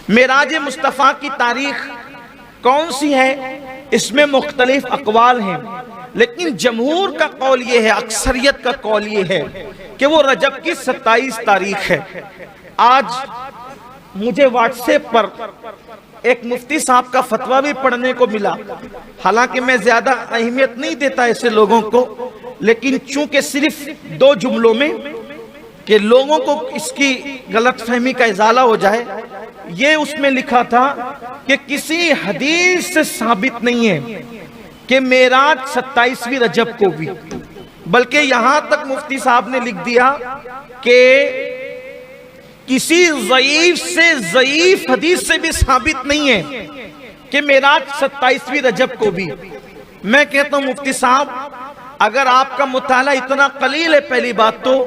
معراج مصطفیٰ کی تاریخ کون سی ہے؟ اس میں مختلف اقوال ہیں، لیکن جمہور کا قول یہ ہے، اکثریت کا قول یہ ہے کہ وہ رجب کی 27 تاریخ ہے۔ آج مجھے واٹس ایپ پر ایک مفتی صاحب کا فتویٰ بھی پڑھنے کو ملا، حالانکہ میں زیادہ اہمیت نہیں دیتا ایسے لوگوں کو، لیکن چونکہ صرف 2 جملوں میں کہ لوگوں کو اس کی غلط فہمی کا ازالہ ہو جائے، یہ اس میں لکھا تھا کہ کسی حدیث سے ثابت نہیں ہے کہ معراج 27ویں رجب کو بھی، بلکہ یہاں تک مفتی صاحب نے لکھ دیا کہ کسی ضعیف سے ضعیف حدیث سے بھی ثابت نہیں ہے کہ معراج 27ویں رجب کو بھی۔ میں کہتا ہوں مفتی صاحب، اگر آپ کا مطالعہ اتنا قلیل ہے، پہلی بات تو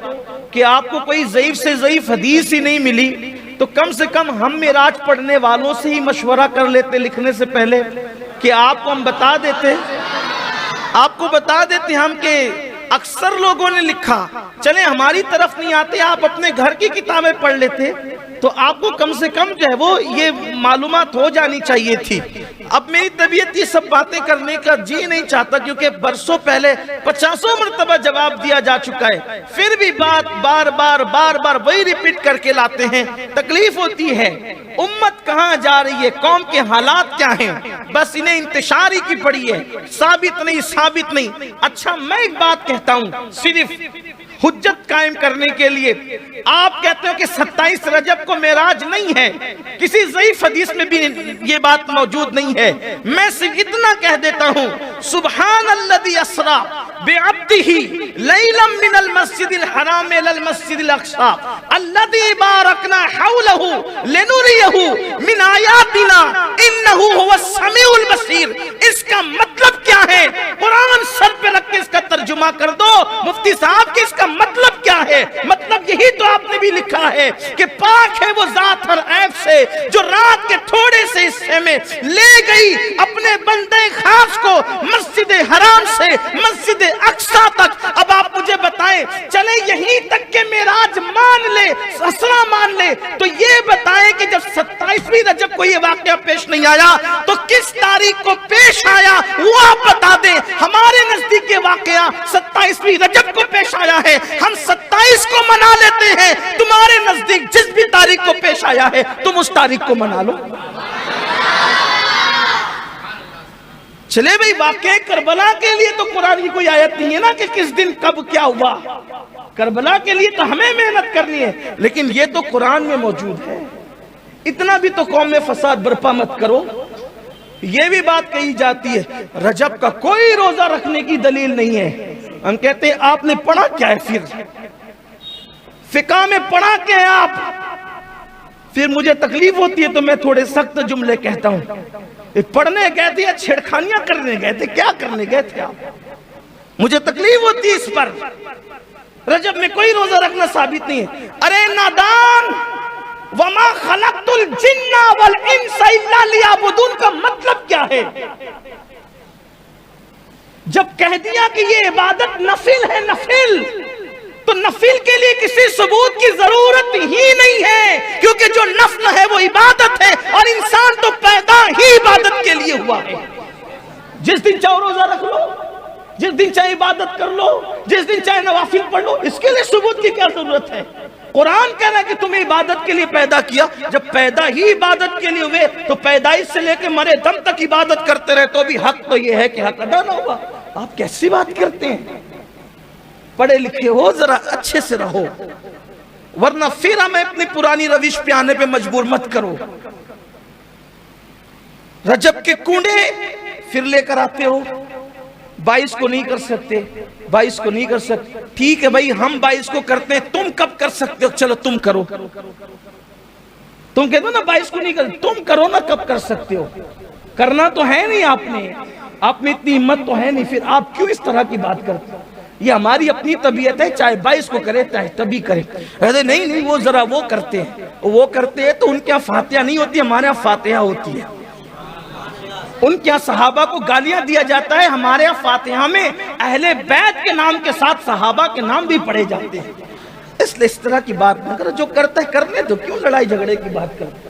کہ آپ کو کوئی ضعیف سے ضعیف حدیث ہی نہیں ملی، تو کم سے کم ہم معراج پڑھنے والوں سے ہی مشورہ کر لیتے لکھنے سے پہلے کہ آپ کو ہم بتا دیتے، آپ کو بتا دیتے ہم کہ اکثر لوگوں نے لکھا، چلیں ہماری طرف نہیں آتے، آپ اپنے گھر کی کتابیں پڑھ لیتے تو آپ کو کم سے کم جو ہے وہ یہ معلومات ہو جانی چاہیے تھی۔ اب میری طبیعت یہ سب باتیں کرنے کا جی نہیں چاہتا، کیونکہ برسوں پہلے 50 مرتبہ جواب دیا جا چکا ہے، پھر بھی بات بار بار وہی ریپیٹ کر کے لاتے ہیں، تکلیف ہوتی ہے۔ امت کہاں جا رہی ہے، قوم کے حالات کیا ہیں، بس انہیں انتشار ہی کی پڑی ہے، ثابت نہیں۔ اچھا میں ایک بات کہتا ہوں صرف حجت قائم کرنے کے لیے، آپ کہتے ہو کہ 27 رجب کو معراج نہیں ہے، کسی ضعیف حدیث میں بھی یہ بات موجود نہیں ہے، میں صرف اتنا کہہ دیتا ہوں، سبحان الذی اسری بعبدہ لیلا من المسجد الحرام الی المسجد الاقصی الذی بارکنا حولہ لنریہ من آیاتنا انہ هو السمیع البصیر۔ اس کا مطلب کیا ہے؟ قرآن سر پہ رکھ کے اس کا ترجمہ کر دو مفتی صاحب کہ اس کا مطلب کیا ہے؟ مطلب یہی تو آپ نے بھی لکھا ہے کہ پاک ہے وہ ذات ہر عیب سے جو رات کے تھوڑے سے حصے میں لے گئی اپنے بندے خاص کو مسجد حرام سے مسجد اقصی تک۔ اب آپ مجھے بتائیں، چلے یہیں تک کہ معراج مان لے، اسرا مان لے، تو یہ بتائیں کہ جب 27ویں رجب کو یہ واقعہ پیش نہیں آیا تو کس تاریخ کو پیش آیا وہ آپ بتا دیں۔ ہمارے نزدیک یہ واقعہ 27ویں رجب کو پیش آیا ہے، ہم 27 کو منا لیتے ہیں، تمہارے نزدیک جس بھی تاریخ کو پیش آیا ہے تم اس تاریخ کو منا لو۔ چلے بھئی، واقعہ کربلا کے لیے تو قرآن کی کوئی آیت نہیں ہے نا کہ کس دن کب کیا ہوا، کربلا کے لیے تو ہمیں محنت کرنی ہے، لیکن یہ تو قرآن میں موجود ہے۔ اتنا بھی تو قوم میں فساد برپا مت کرو۔ یہ بھی بات کہی جاتی ہے رجب کا کوئی روزہ رکھنے کی دلیل نہیں ہے، ہم کہتے ہیں آپ نے پڑھا کیا ہے؟ پھر فقہ میں پڑھا کیا ہے آپ؟ پھر مجھے تکلیف ہوتی ہے تو میں تھوڑے سخت جملے کہتا ہوں، پڑھنے گئے تھے یا چھیڑخانیاں کرنے گئے تھے، کیا کرنے گئے تھے آپ؟ مجھے تکلیف ہوتی ہے اس پر۔ رجب میں کوئی روزہ رکھنا ثابت نہیں ہے۔ ارے نادان، وَمَا خَلَقْتُ الْجِنَّ وَالْإِنسَ إِلَّا لِيَعْبُدُونَ کا مطلب کیا ہے؟ جب کہہ دیا کہ یہ عبادت نفل ہے، نفل، تو نفل کے لیے کسی ثبوت کی ضرورت ہی نہیں ہے، کیونکہ جو نفل ہے وہ عبادت ہے، اور انسان تو پیدا ہی عبادت کے لیے ہوا ہے۔ جس دن چاہو روزہ رکھ لو، جس دن چاہے عبادت کر لو، جس دن چاہے نوافل پڑھ لو، اس کے لیے ثبوت کی کیا ضرورت ہے؟ قرآن کہہ رہا ہے کہ تمہیں عبادت کے لیے پیدا کیا، جب پیدا ہی عبادت کے لیے ہوئے تو پیدائش سے لے کے مرے دم تک عبادت کرتے رہے، تو بھی حق تو یہ ہے کہ حق ادا نہ ہوا۔ آپ کیسی بات کرتے ہیں؟ پڑھے لکھے ہو، ذرا اچھے سے رہو، ورنہ پھر ہمیں اپنی پرانی روش پہ آنے پہ مجبور مت کرو۔ رجب کے کنڈے پھر لے کر آتے ہو، 22 کو نہیں کر سکتے، 22 کو نہیں کر سکتے، ٹھیک ہے بھائی ہم 22 کو کرتے ہیں، تم کب کر سکتے ہو؟ چلو تم کرو، تم کہتے ہو نا 22 کو نہیں کرتے، تم کرو نا کب کر سکتے ہو؟ کرنا تو ہے نہیں آپ میں اتنی ہمت تو ہے نہیں، پھر آپ کیوں اس طرح کی بات کرتے؟ یہ ہماری اپنی طبیعت ہے، چاہے 22 کو کرے چاہے تبھی کرے۔ کہتے نہیں وہ ذرا وہ کرتے ہیں تو ان کے یہاں فاتحہ نہیں ہوتی، ہمارے یہاں فاتحہ ہوتی ہے۔ ان کے صحابہ کو گالیاں دیا جاتا ہے، ہمارے یہاں فاتحہ میں اہل بیت کے نام کے ساتھ صحابہ کے نام بھی پڑھے جاتے ہیں۔ اس لیے اس طرح کی بات نہ کرو، جو کرتا ہے کرنے دو، کیوں لڑائی جھگڑے کی بات کرتے؟